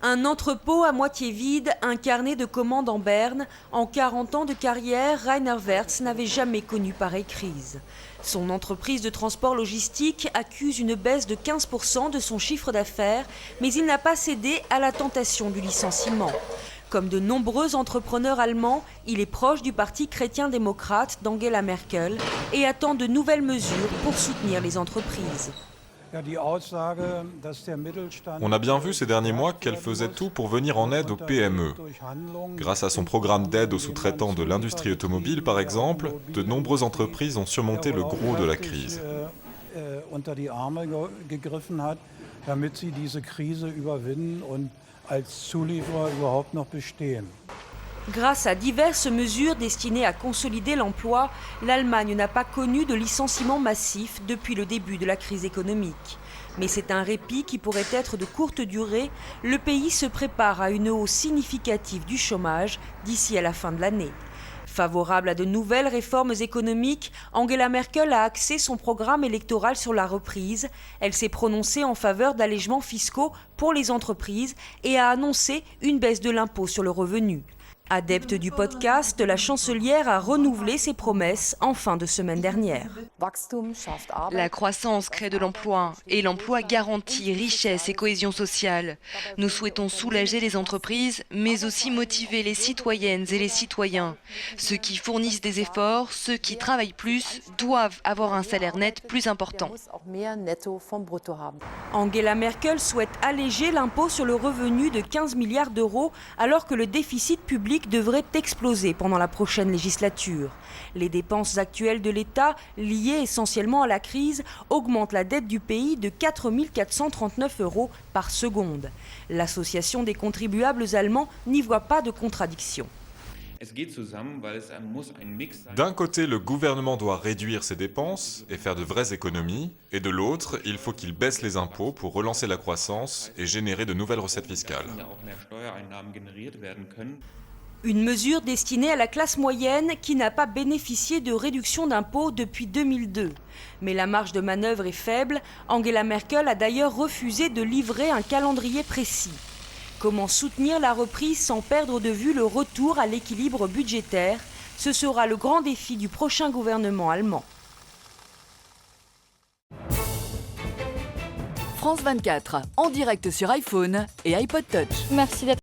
Un entrepôt à moitié vide, un carnet de commandes en berne. En 40 ans de carrière, Rainer Wertz n'avait jamais connu pareille crise. Son entreprise de transport logistique accuse une baisse de 15% de son chiffre d'affaires, mais il n'a pas cédé à la tentation du licenciement. Comme de nombreux entrepreneurs allemands, il est proche du parti chrétien-démocrate d'Angela Merkel et attend de nouvelles mesures pour soutenir les entreprises. On a bien vu ces derniers mois qu'elle faisait tout pour venir en aide aux PME. Grâce à son programme d'aide aux sous-traitants de l'industrie automobile, par exemple, de nombreuses entreprises ont surmonté le gros de la crise. Grâce à diverses mesures destinées à consolider l'emploi, l'Allemagne n'a pas connu de licenciement massif depuis le début de la crise économique. Mais c'est un répit qui pourrait être de courte durée. Le pays se prépare à une hausse significative du chômage d'ici à la fin de l'année. Favorable à de nouvelles réformes économiques, Angela Merkel a axé son programme électoral sur la reprise. Elle s'est prononcée en faveur d'allègements fiscaux pour les entreprises et a annoncé une baisse de l'impôt sur le revenu. Adepte du podcast, la chancelière a renouvelé ses promesses en fin de semaine dernière. La croissance crée de l'emploi et l'emploi garantit richesse et cohésion sociale. Nous souhaitons soulager les entreprises, mais aussi motiver les citoyennes et les citoyens. Ceux qui fournissent des efforts, ceux qui travaillent plus, doivent avoir un salaire net plus important. Angela Merkel souhaite alléger l'impôt sur le revenu de 15 milliards d'euros alors que le déficit public devrait exploser pendant la prochaine législature. Les dépenses actuelles de l'État, liées essentiellement à la crise, augmentent la dette du pays de 4 439 € par seconde. L'association des contribuables allemands n'y voit pas de contradiction. D'un côté, le gouvernement doit réduire ses dépenses et faire de vraies économies, et de l'autre, il faut qu'il baisse les impôts pour relancer la croissance et générer de nouvelles recettes fiscales. Une mesure destinée à la classe moyenne qui n'a pas bénéficié de réduction d'impôts depuis 2002. Mais la marge de manœuvre est faible. Angela Merkel a d'ailleurs refusé de livrer un calendrier précis. Comment soutenir la reprise sans perdre de vue le retour à l'équilibre budgétaire? Ce sera le grand défi du prochain gouvernement allemand. France 24, en direct sur iPhone et iPod Touch. Merci d'être